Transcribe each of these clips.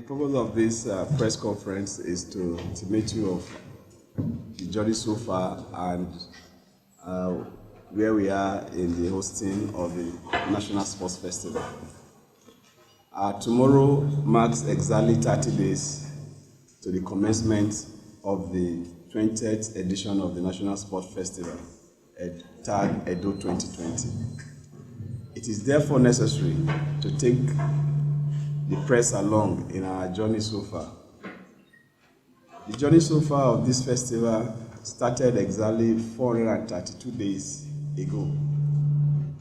purpose of this press conference is to intimate you of the journey so far and where we are in the hosting of the National Sports Festival. Tomorrow marks exactly 30 days to the commencement of the 20th edition of the National Sports Festival at TAG Edo 2020. It is therefore necessary to take the press along in our journey so far. The journey so far of this festival started exactly 432 days ago,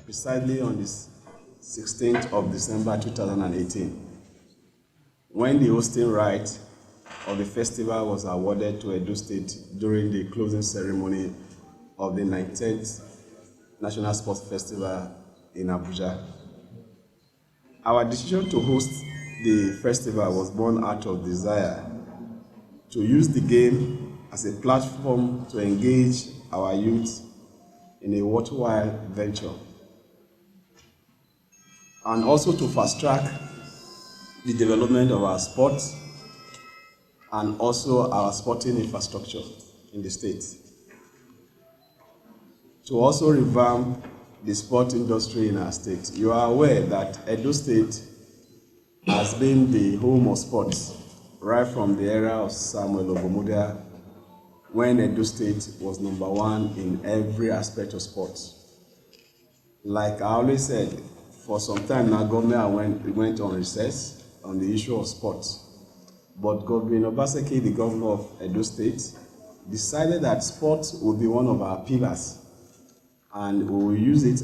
precisely on the 16th of December 2018, when the hosting right of the festival was awarded to Edo State during the closing ceremony of the 19th National Sports Festival in Abuja. Our decision to host the festival was born out of desire to use the game as a platform to engage our youth in a worthwhile venture, and also to fast-track the development of our sports and also our sporting infrastructure in the state. To also revamp the sport industry in our state. You are aware that Edo State has been the home of sports right from the era of Samuel Ogomudia, when Edo State was number one in every aspect of sports. Like I always said, for some time now, government went on recess on the issue of sports. But Governor Obaseki, the governor of Edo State, decided that sports would be one of our pillars, and we will use it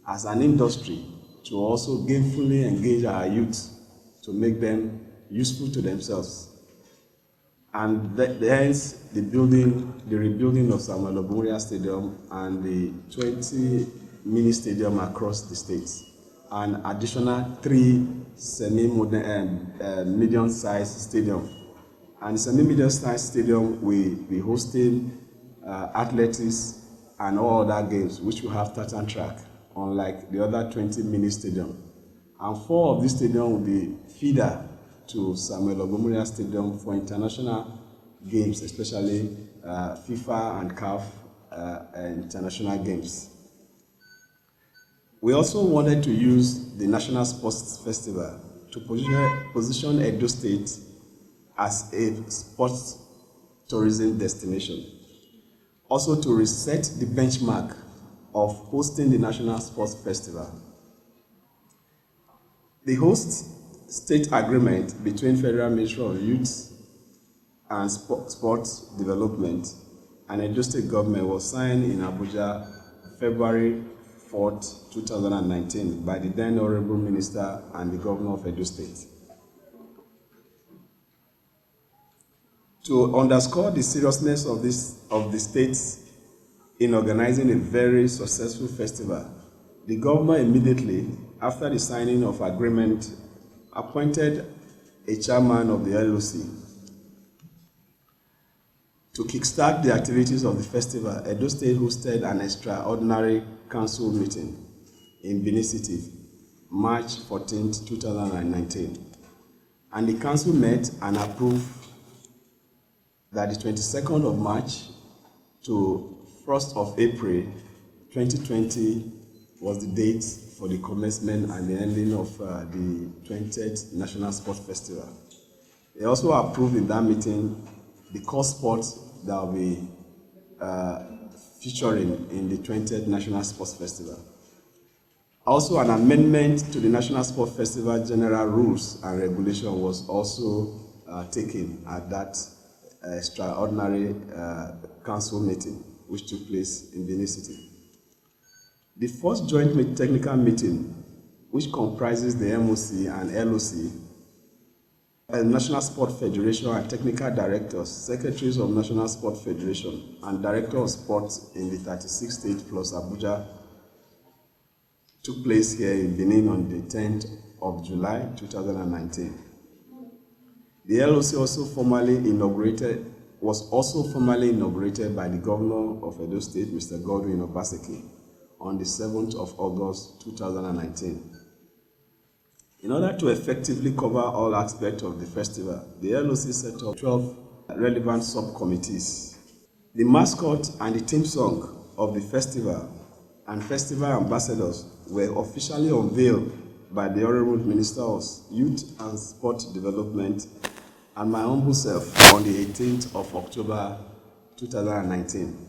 as an industry to also gainfully engage our youth to make them useful to themselves. And hence the rebuilding of Samuel Ogomudia Stadium and the 20 mini stadium across the states, and additional 3 medium-sized stadium. And the semi-medium-sized stadium will be hosting athletics and all other games, which will have tartan track, unlike the other 20 mini stadium. And 4 of these stadiums will be feeder to Samuel Ogomudia Stadium for international games, especially FIFA and CAF international games. We also wanted to use the National Sports Festival to position Edo State as a sports tourism destination. Also to reset the benchmark of hosting the National Sports Festival. The host state agreement between Federal Ministry of Youth and Sports Development and Edo State government was signed in Abuja February 4th, 2019 by the then Honorable Minister and the Governor of Edo State. To underscore the seriousness of the states in organizing a very successful festival, the government immediately, after the signing of agreement, appointed a chairman of the LOC. To kickstart the activities of the festival, Edo State hosted an extraordinary council meeting in Benin City, March 14, 2019. And the council met and approved that the 22nd of March to 1st of April 2020 was the date for the commencement and the ending of the 20th National Sports Festival. They also approved in that meeting the core sports that will be featuring in the 20th National Sports Festival. Also, an amendment to the National Sports Festival General Rules and Regulation was also taken at that extraordinary council meeting, which took place in Benin City. The first joint technical meeting, which comprises the MOC and LOC, National Sport Federation and technical directors, secretaries of National Sport Federation, and director of sports in the 36 states plus Abuja, took place here in Benin on the 10th of July 2019. The LOC was also formally inaugurated by the Governor of Edo State, Mr. Godwin Obaseki, on the 7th of August 2019. In order to effectively cover all aspects of the festival, the LOC set up 12 relevant subcommittees. The mascot and the theme song of the festival and festival ambassadors were officially unveiled by the Honorable Minister of Youth and Sport Development and my humble self on the 18th of October 2019.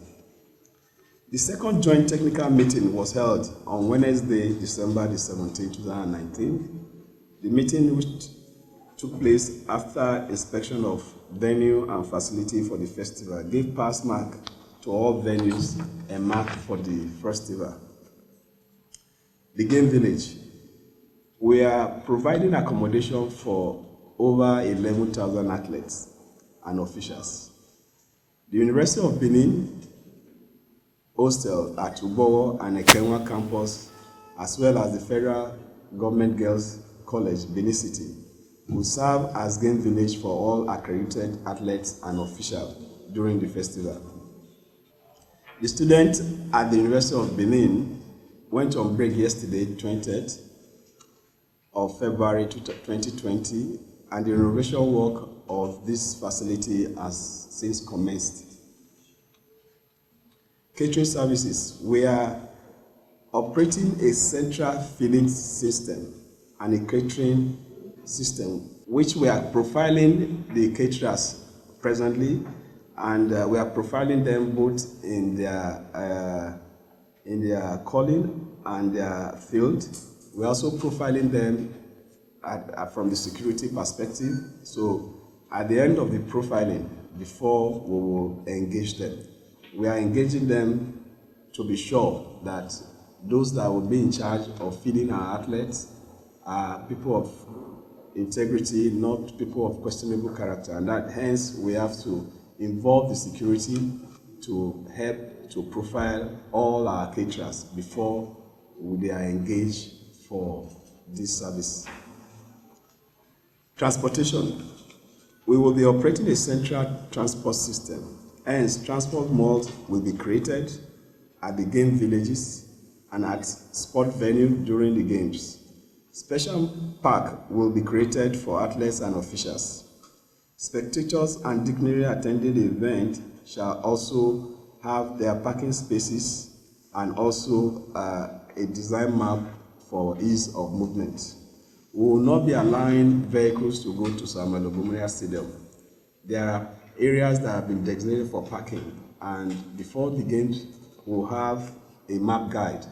The second joint technical meeting was held on Wednesday, December 17, 2019. The meeting, which took place after inspection of venue and facility for the festival, gave pass mark to all venues and mark for the festival. The Game Village. We are providing accommodation for over 11,000 athletes and officials. The University of Benin hostel at Ubowo and Ekenwa campus, as well as the Federal Government Girls College, Benin City, will serve as game village for all accredited athletes and officials during the festival. The students at the University of Benin went on break yesterday, 20th of February 2020, and the renovation work of this facility has since commenced. Catering services. We are operating a central filling system and a catering system, which we are profiling the caterers presently, and we are profiling them both in their calling and their field. We're also profiling them from the security perspective. So at the end of the profiling, before we will engage them, we are engaging them to be sure that those that will be in charge of feeding our athletes are people of integrity, not people of questionable character, and that hence we have to involve the security to help to profile all our caterers before they are engaged for this service. Transportation. We will be operating a central transport system. Hence, transport malls will be created at the game villages and at sport venue during the games. Special park will be created for athletes and officials. Spectators and dignitaries attending the event shall also have their parking spaces and also a design map for ease of movement. We will not be allowing vehicles to go to Samuel Ogbomoriya Stadium. There are areas that have been designated for parking, and before the games, we'll have a map guide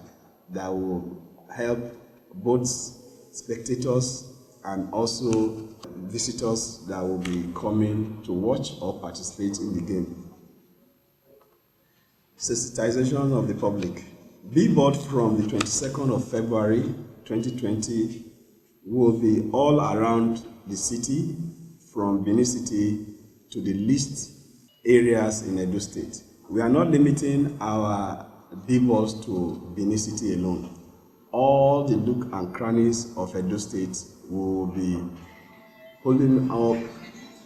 that will help both spectators and also visitors that will be coming to watch or participate in the game. Sensitization of the public. Billboard from the 22nd of February 2020 will be all around the city, from Benin City to the least areas in Edo State. We are not limiting our billboards to Benin City alone. All the nook and crannies of Edo State will be holding up,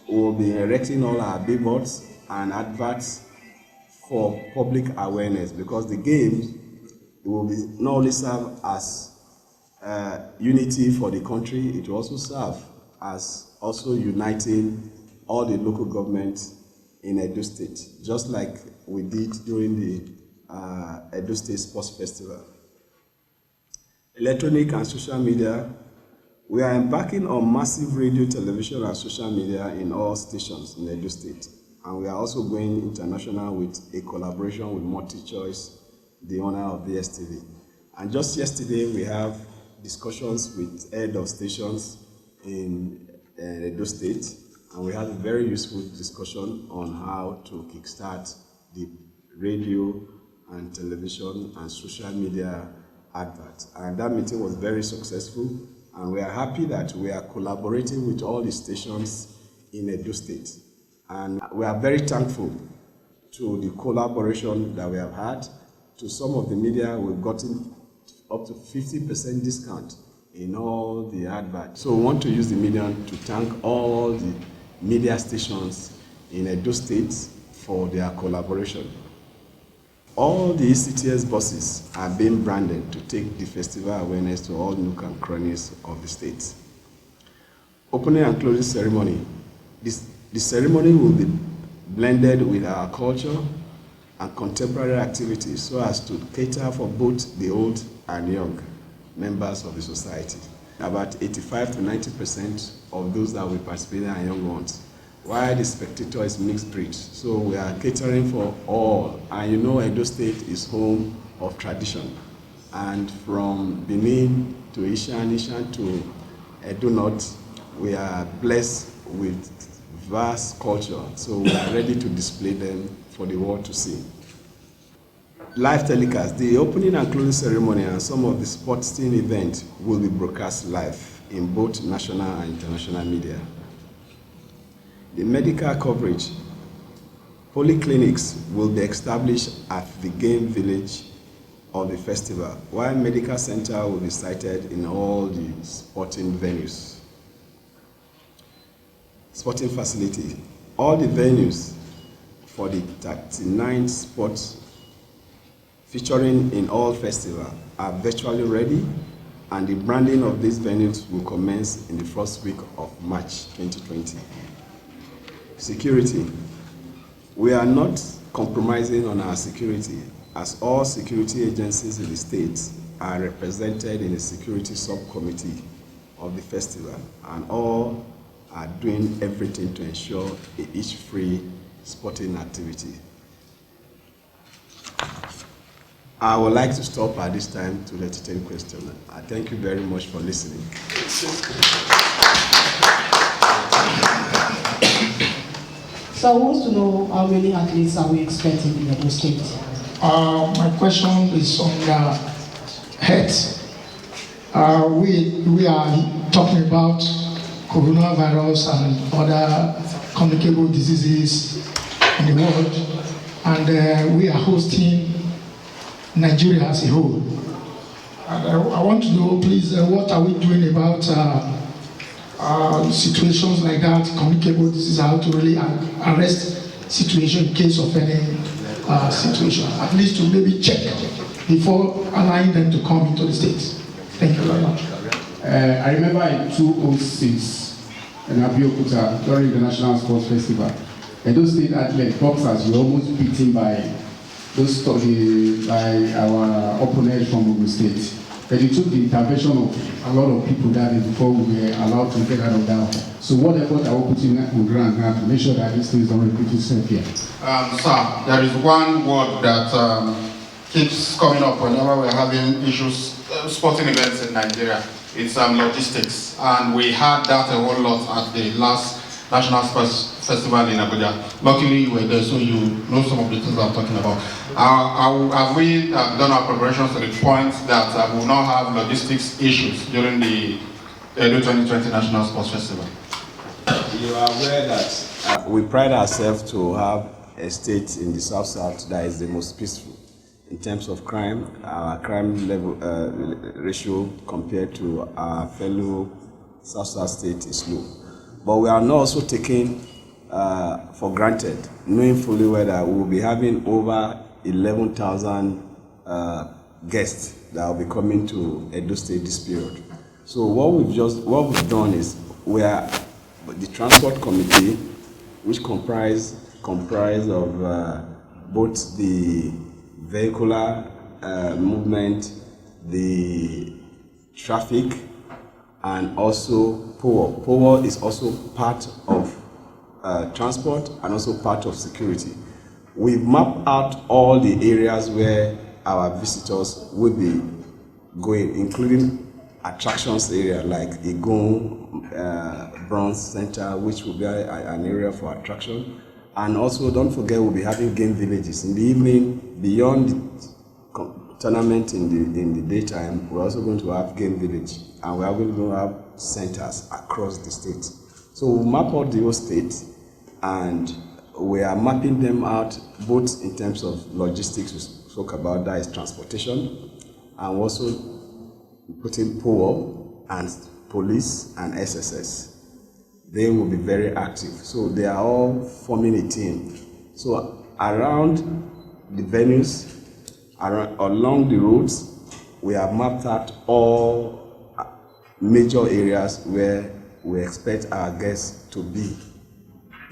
will be erecting all our billboards and adverts for public awareness, because the games will be not only serve as unity for the country, it will also serve as also uniting all the local governments in Edo State, just like we did during the Edo State Sports Festival. Electronic and social media. We are embarking on massive radio, television, and social media in all stations in Edo State. And we are also going international with a collaboration with MultiChoice, the owner of the STV. And just yesterday, we have discussions with head of stations in Edo State, and we had a very useful discussion on how to kickstart the radio and television and social media advert. And that meeting was very successful, and we are happy that we are collaborating with all the stations in Edo State. And we are very thankful to the collaboration that we have had. To some of the media, we've gotten up to 50% discount in all the adverts. So we want to use the medium to thank all the media stations in Edo State for their collaboration. All the ECTS buses are being branded to take the festival awareness to all nook and crannies of the state. Opening and closing ceremony. The ceremony will be blended with our culture and contemporary activities so as to cater for both the old and young members of the society. About 85 to 90% of those that will participate are young ones, while the spectator is mixed breed. So we are catering for all. And you know, Edo State is home of tradition. And from Benin to Ishan to Edo North, we are blessed with vast culture. So we are ready to display them for the world to see. Live telecast. The opening and closing ceremony and some of the sporting events will be broadcast live in both national and international media. The medical coverage. Polyclinics will be established at the game village of the festival, while medical center will be sited in all the sporting venues. Sporting facility. All the venues for the 39 sports featuring in all festivals are virtually ready, and the branding of these venues will commence in the first week of March 2020. Security. We are not compromising on our security, as all security agencies in the state are represented in the security subcommittee of the festival, and all are doing everything to ensure a itch-free sporting activity. I would like to stop at this time to entertain questions. I thank you very much for listening. So I want to know how many athletes are we expecting in Edo State? My question is on health. We are talking about coronavirus and other communicable diseases in the world, and we are hosting Nigeria as a whole. And I want to know, please, what are we doing about situations like that, communicable disease, how to really arrest situation in case of any situation, at least to maybe check before allowing them to come into the state. Thank you very much. I remember in 2006 in Abeokuta during the National Sports Festival, Edo State athlete boxers were almost beaten by our opponents from Ogun State. But it took the intervention of a lot of people that day before we were allowed to get out of that. So what effort are we putting on ground now to make sure that these things don't repeat itself here? Sir, there is one word that keeps coming up whenever we're having issues, sporting events in Nigeria. It's logistics. And we had that a whole lot at the last National Sports Festival in Abuja. Luckily, you were there, so you know some of the things I'm talking about. Have we done our preparations to the point that we will not have logistics issues during the Edo 2020 National Sports Festival? You are aware that we pride ourselves to have a state in the South-South that is the most peaceful in terms of crime. Our crime level ratio compared to our fellow South-South state is low. But we are not also taking for granted, knowing fully well that we will be having over 11,000 guests that will be coming to Edo State this period. So what we've done is the transport committee, which comprise of both the vehicular movement, the traffic, and also power. Power is also part of transport and also part of security. We've mapped out all the areas where our visitors will be going, including attractions area like Igon Bronze Center, which will be an area for attraction. And also, don't forget, we'll be having game villages. In the evening, beyond the tournament in the daytime, we're also going to have game village. And we are going to have centers across the state. So we'll map out the whole state, and we are mapping them out both in terms of logistics, we spoke about, that is transportation, and also putting POWO and police and SSS. They will be very active. So they are all forming a team. So around the venues, along the roads, we have mapped out all major areas where we expect our guests to be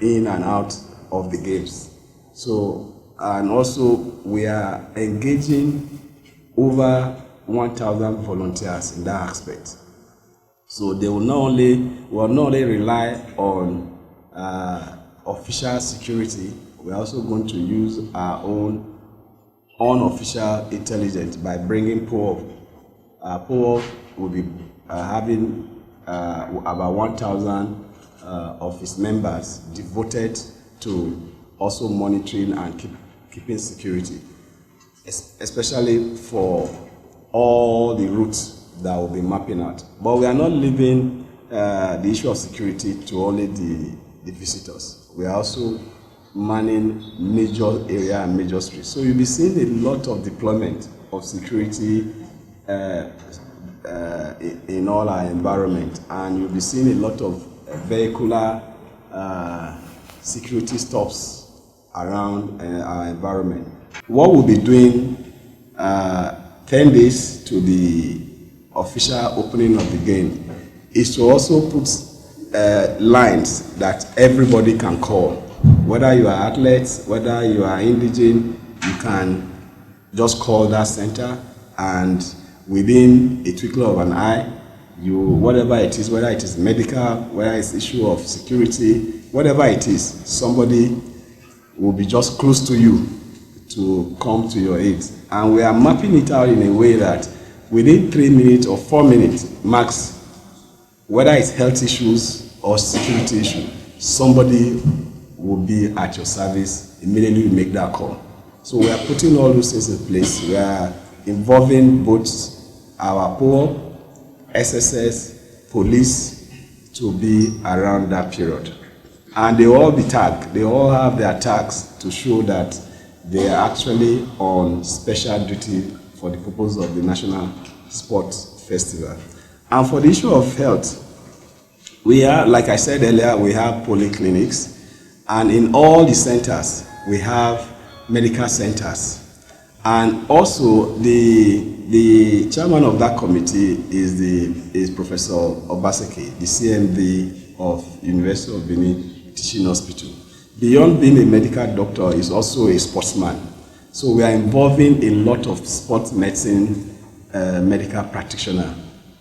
in and out of the games. So, and also we are engaging over 1,000 volunteers in that aspect. So they will not only rely on official security, we're also going to use our own unofficial intelligence by bringing POOF. POOF will be having about 1,000 of its members devoted to also monitoring and keeping security, especially for all the routes that will be mapping out. But we are not leaving the issue of security to only the visitors. We are also manning major area and major streets. So you'll be seeing a lot of deployment of security in all our environment, and you'll be seeing a lot of vehicular security stops around our environment. What we'll be doing 10 days to the official opening of the game is to also put lines that everybody can call. Whether you are athletes, whether you are indigent, you can just call that center, and within a twinkle of an eye, whatever it is, whether it is medical, whether it's issue of security, whatever it is, somebody will be just close to you to come to your aid. And we are mapping it out in a way that within 3 minutes or 4 minutes max, whether it's health issues or security issue, somebody will be at your service immediately you make that call. So we are putting all those things in place. We are involving both our POOP, SSS, police to be around that period. And they all be tagged. They all have their tags to show that they are actually on special duty for the purpose of the National Sports Festival. And for the issue of health, we are, like I said earlier, we have polyclinics, and in all the centers, we have medical centers. And also, the chairman of that committee is Professor Obaseki, the CMD of University of Benin Teaching Hospital. Beyond being a medical doctor, he's also a sportsman. So we are involving a lot of sports medicine medical practitioners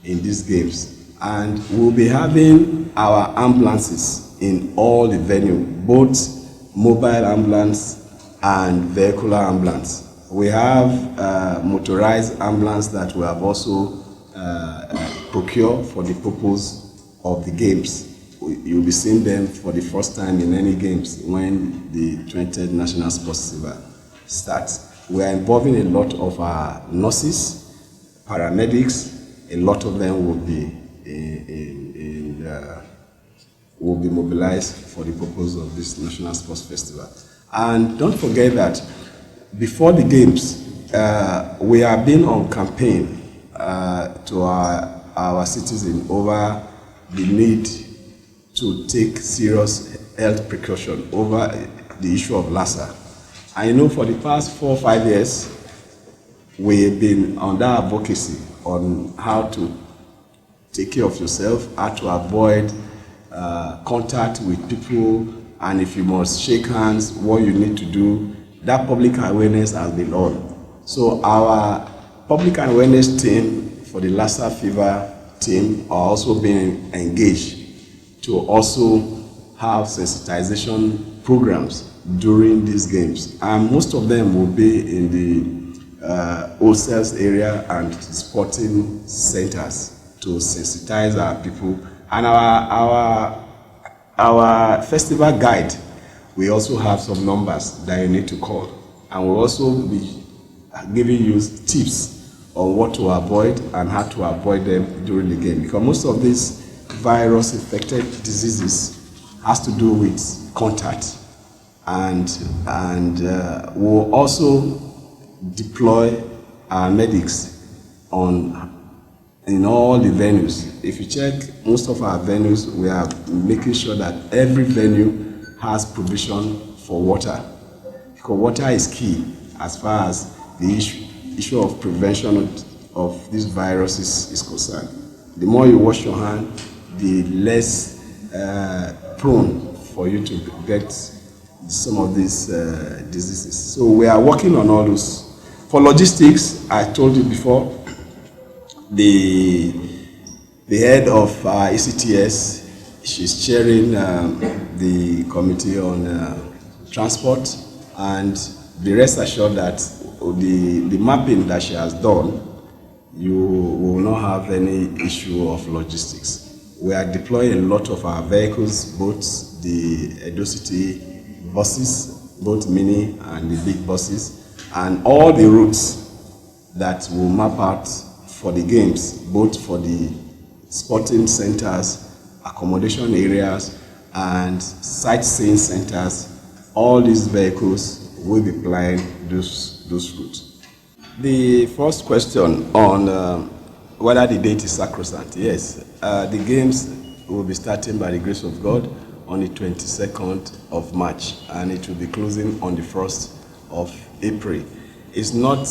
in these games. And we'll be having our ambulances in all the venue, both mobile ambulance and vehicular ambulance. We have motorized ambulance that we have also procured for the purpose of the games. You'll be seeing them for the first time in any games when the 20th National Sports Festival starts. We are involving a lot of our nurses, paramedics. A lot of them will be will be mobilized for the purpose of this National Sports Festival. And don't forget that before the games, we have been on campaign to our citizens over the need to take serious health precaution over the issue of Lassa. I know for the past 4 or 5 years, we've been under advocacy on how to take care of yourself, how to avoid contact with people, and if you must shake hands, what you need to do. That public awareness has been on. So our public awareness team for the Lassa fever team are also being engaged to also have sensitization programs during these games. And most of them will be in the wholesale area and sporting centers to sensitize our people. And our festival guide, we also have some numbers that you need to call. And we'll also be giving you tips on what to avoid and how to avoid them during the game. Because most of these virus-infected diseases has to do with contact. And we'll also deploy our medics in all the venues. If you check most of our venues, we are making sure that every venue has provision for water. Because water is key as far as the issue of prevention of these viruses is concerned. The more you wash your hand, the less prone for you to get some of these diseases. So we are working on all those. For logistics, I told you before, the head of ECTS, she's chairing the committee on transport, and be rest assured that the mapping that she has done, you will not have any issue of logistics. We are deploying a lot of our vehicles, both the Edo City buses, both mini and the big buses, and all the routes that will map out for the games, both for the sporting centers, accommodation areas, and sightseeing centers. All these vehicles will be plying those routes. The first question on whether the date is sacrosanct. Yes, the games will be starting by the grace of God on the 22nd of March, and it will be closing on the 1st of April. It's not,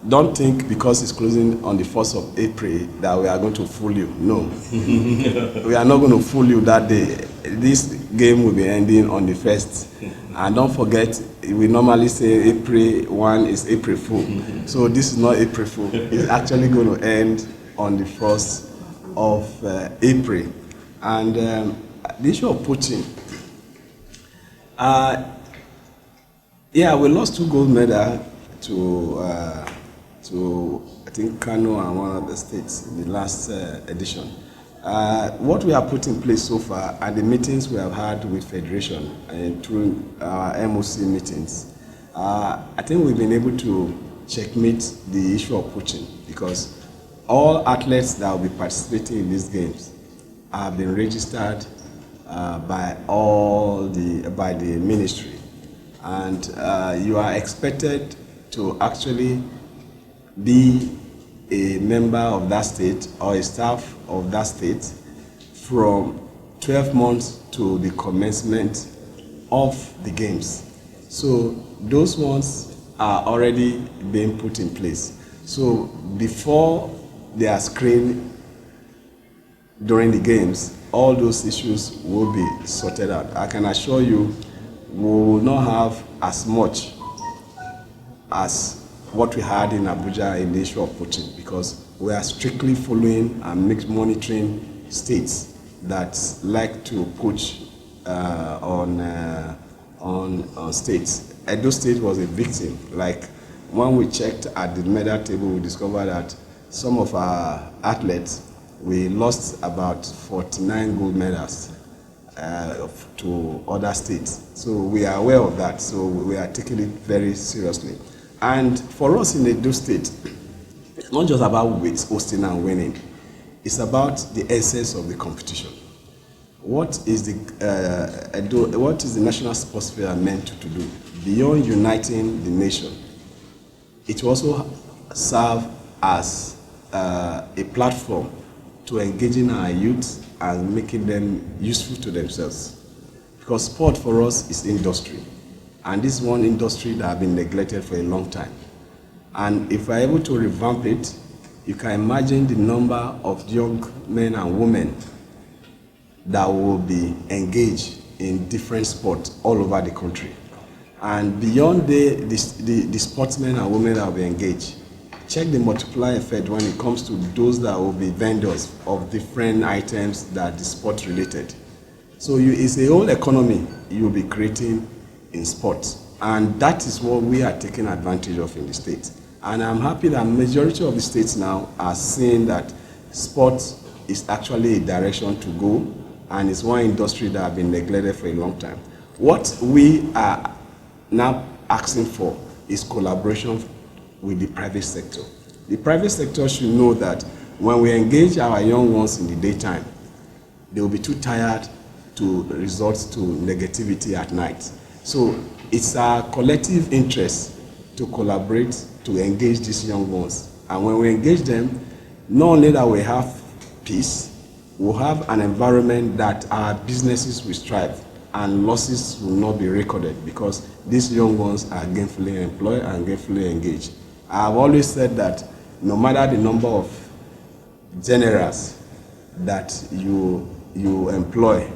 don't think because it's closing on the 1st of April that we are going to fool you. No. We are not going to fool you that day. This game will be ending on the 1st. And don't forget, we normally say April 1 is April Fool. So this is not April Fool. It's actually going to end on the 1st of April. And the issue of poaching. Yeah, we lost 2 gold medals to I think Kano and one of the states in the last edition. What we have put in place so far and the meetings we have had with Federation and through our MOC meetings, I think we've been able to checkmate the issue of poaching, because all athletes that will be participating in these games have been registered by the ministry, and you are expected to actually be a member of that state or a staff of that state from 12 months to the commencement of the games. So those ones are already being put in place. So before they are screened during the games, all those issues will be sorted out. I can assure you we will not have as much as what we had in Abuja in the issue of poaching, because we are strictly following and monitoring states that like to poach on states. Edo State was a victim. Like when we checked at the medal table, we discovered that some of our athletes, we lost about 49 gold medals to other states. So we are aware of that. So we are taking it very seriously. And for us in Edo State, it's not just about hosting and winning. It's about the essence of the competition. What is the National Sports Fair meant to do? Beyond uniting the nation, it will also serve as a platform to engaging our youth and making them useful to themselves. Because sport for us is industry. And this is one industry that has been neglected for a long time. And if we're able to revamp it, you can imagine the number of young men and women that will be engaged in different sports all over the country. And beyond the sportsmen and women that will be engaged, check the multiplier effect when it comes to those that will be vendors of different items that the sport related. So it's a whole economy you'll be creating in sports, and that is what we are taking advantage of in the states. And I'm happy that majority of the states now are seeing that sports is actually a direction to go, and it's one industry that has been neglected for a long time. What we are now asking for is collaboration with the private sector. The private sector should know that when we engage our young ones in the daytime, they will be too tired to resort to negativity at night. So it's our collective interest to collaborate, to engage these young ones. And when we engage them, not only that we have peace, we'll have an environment that our businesses will strive and losses will not be recorded, because these young ones are gainfully employed and gainfully engaged. I've always said that no matter the number of generals that you you employ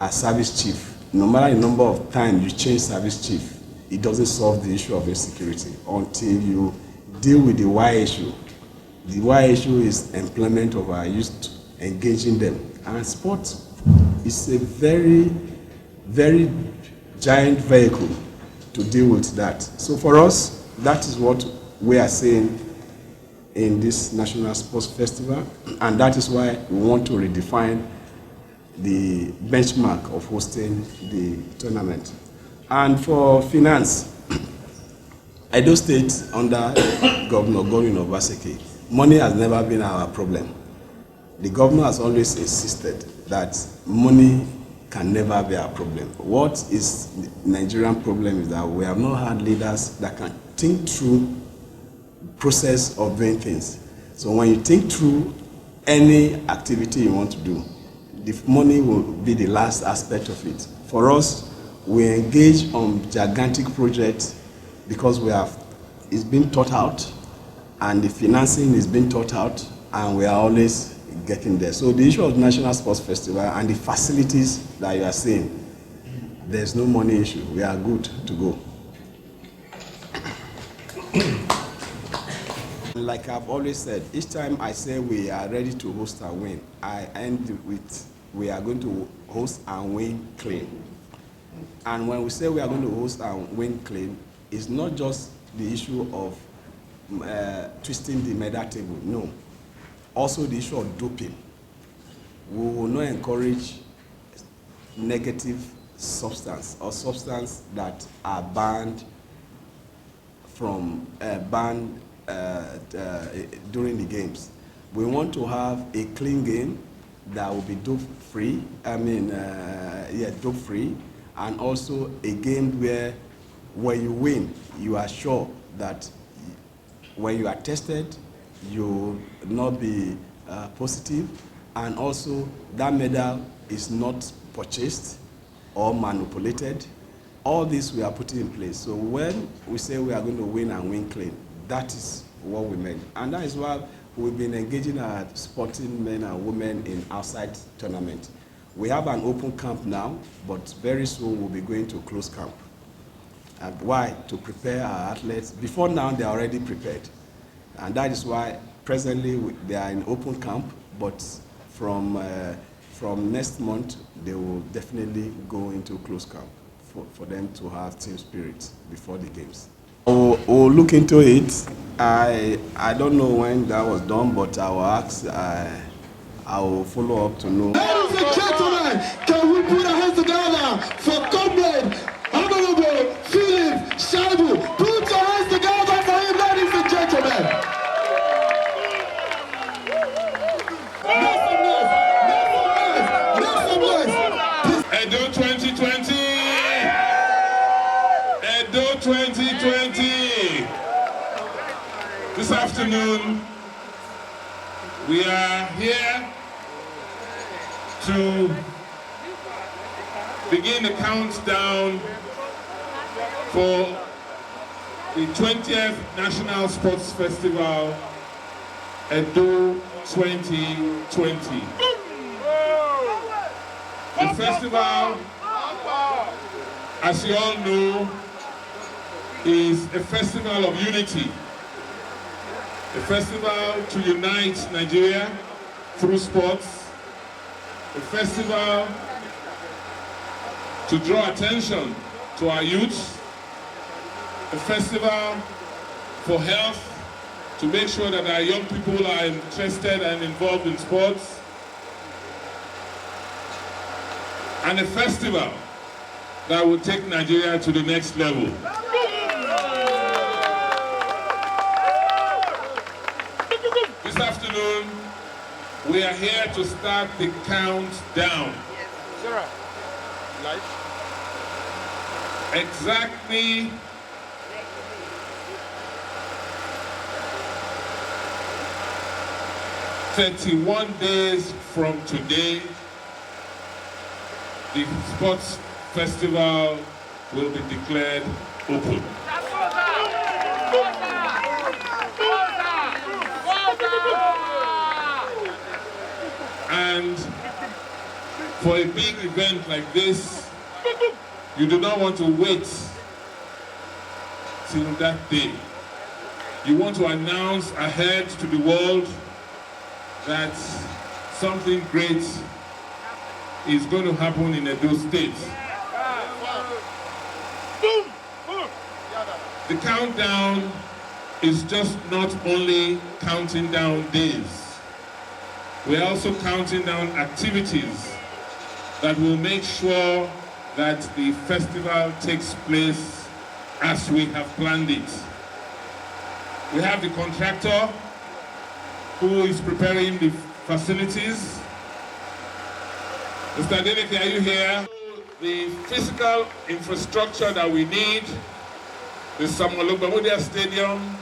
a service chief, no matter the number of times you change service chief, it doesn't solve the issue of insecurity until you deal with the why issue. The why issue is employment of our youth, engaging them. And sport is a very, very giant vehicle to deal with that. So for us, that is what we are saying in this National Sports Festival, and that is why we want to redefine the benchmark of hosting the tournament. And for finance, Edo State under Governor Godwin Obaseki, money has never been our problem. The governor has always insisted that money can never be our problem. What is the Nigerian problem is that we have not had leaders that can think through the process of doing things. So when you think through any activity you want to do, the money will be the last aspect of it. For us, we engage on gigantic projects because it's been thought out, and the financing is being thought out, and we are always getting there. So the issue of the National Sports Festival and the facilities that you are seeing, there's no money issue. We are good to go. Like I've always said, each time I say we are ready to host and win, I end with we are going to host and win clean. And when we say we are going to host and win clean, it's not just the issue of twisting the medal table, no. Also the issue of doping. We will not encourage negative substance or substance that are banned from during the games. We want to have a clean game that will be dope-free. Dope-free, and also a game where when you win, you are sure that when you are tested, you will not be positive, and also that medal is not purchased or manipulated. All this we are putting in place. So when we say we are going to win and win clean, that is what we meant. And that is why we've been engaging our sporting men and women in outside tournament. We have an open camp now, but very soon we'll be going to close camp. And why? To prepare our athletes. Before now, they are already prepared. And that is why presently they are in open camp, but from next month, they will definitely go into close camp for them to have team spirit before the games. We'll look into it. I don't know when that was done, but I will ask, I will follow up to know. Ladies and gentlemen, can we put our hands together for Comrade Honorable Philip Shaibu? Put your hands together for him, ladies and gentlemen. Make some noise. Edo 2020. Edo 2020. This afternoon, we are here to begin the countdown for the 20th National Sports Festival, Edo 2020. The festival, as you all know, is a festival of unity. A festival to unite Nigeria through sports. A festival to draw attention to our youth. A festival for health, to make sure that our young people are interested and involved in sports. And a festival that will take Nigeria to the next level. This afternoon, we are here to start the countdown. Exactly 31 days from today, the sports festival will be declared open. And for a big event like this, you do not want to wait till that day. You want to announce ahead to the world that something great is going to happen in Edo State. The countdown is just not only counting down days. We're also counting down activities that will make sure that the festival takes place as we have planned it. We have the contractor who is preparing the facilities. Mr. Adeleke, are you here? The physical infrastructure that we need, the Samuel Ogbamudia Stadium,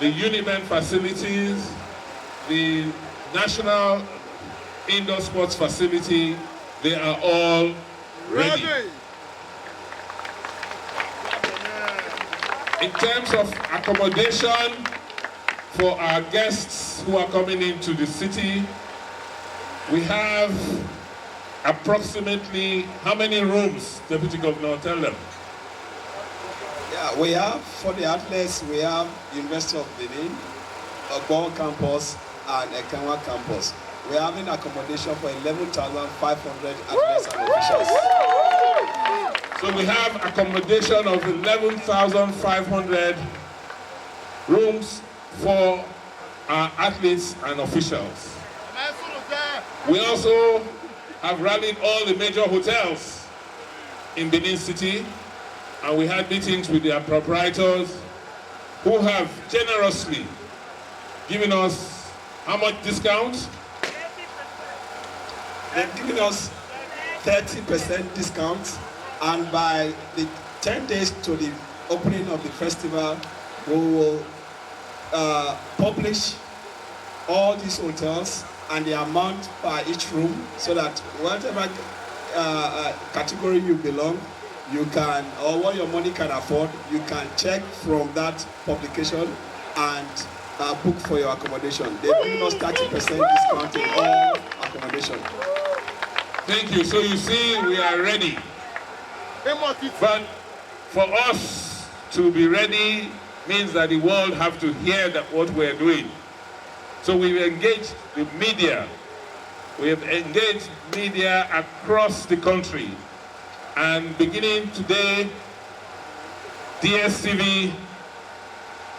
the Unibank facilities, the National Indoor Sports Facility, they are all ready. In terms of accommodation for our guests who are coming into the city, we have approximately how many rooms, Deputy Governor, tell them? Yeah, we have, for the athletes, we have University of Benin, Ogbon campus, and Ekenwa campus. We're having accommodation for 11,500 athletes and officials. So we have accommodation of 11,500 rooms for our athletes and officials. We also have rallied all the major hotels in Benin City, and we had meetings with their proprietors who have generously given us how much discount? They've given us 30% discount, and by the 10 days to the opening of the festival, we will publish all these hotels and the amount per each room, so that whatever category you belong, you can, or what your money can afford, you can check from that publication and book for your accommodation. They've given us 30% discount in all accommodation. Thank you. So you see, we are ready. But for us to be ready means that the world have to hear that what we're doing. So we've engaged the media. We have engaged media across the country. And beginning today, DSTV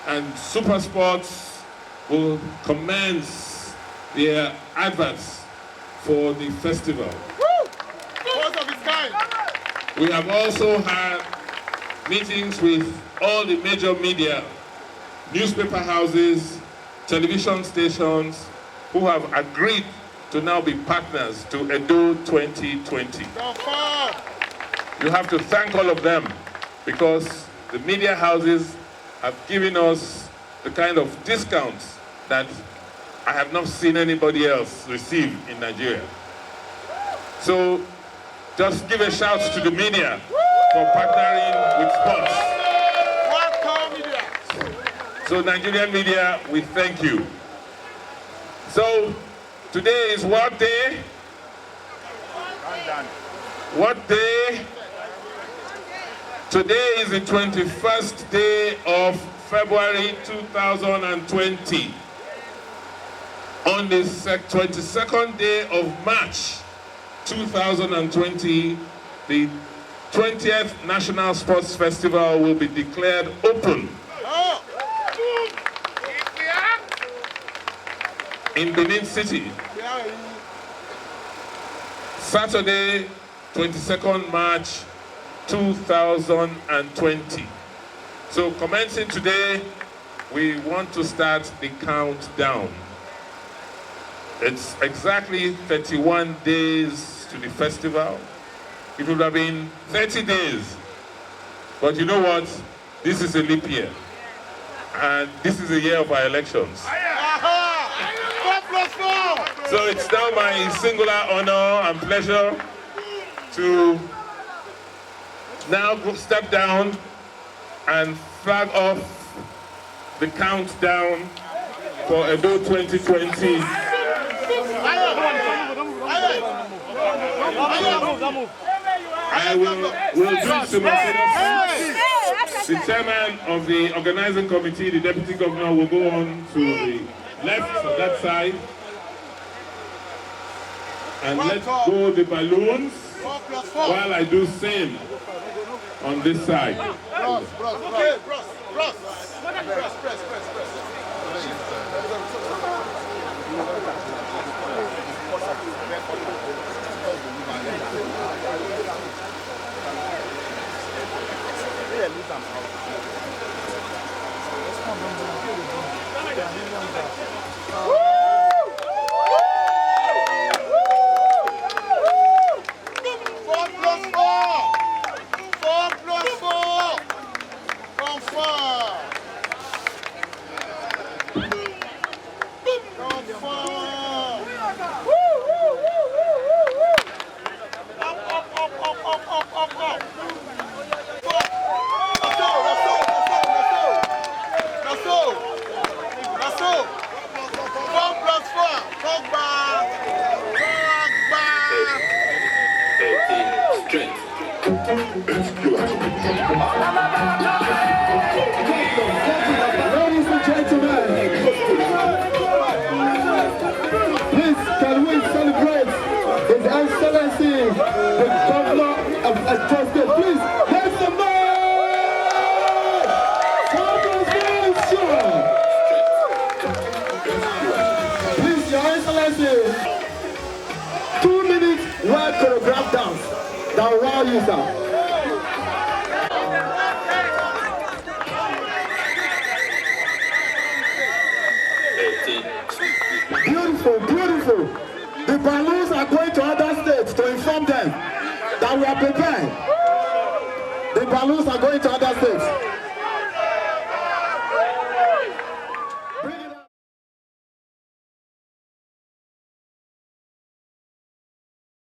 and Supersports will commence their adverts for the festival. We have also had meetings with all the major media, newspaper houses, television stations, who have agreed to now be partners to Edo 2020. You have to thank all of them, because the media houses have given us the kind of discounts that I have not seen anybody else receive in Nigeria. So just give a shout to the media for partnering with sports. So Nigerian media, we thank you. So today is what day? What day? Today is the 21st day of February 2020. On the 22nd day of March 2020, the 20th National Sports Festival will be declared open in Benin City. Saturday, 22nd March 2020. So commencing today, we want to start the countdown. It's exactly 31 days to the festival. It would have been 30 days. But you know what? This is a leap year. And this is the year of our elections. So it's now my singular honor and pleasure to now step down and flag off the countdown for Edo 2020. I will do it simultaneously. The chairman of the organizing committee, the deputy governor, will go on to the left of that side and let go the balloons while I do same on this side. Ladies and gentlemen, please can we celebrate His Excellency, the Governor of State? Please, make some noise! Congratulations! Please, Your Excellency, 2 minutes well choreographed dance that will wow you, sir. Beautiful, beautiful. The balloons are going to other states to inform them that we are prepared. The balloons are going to other states.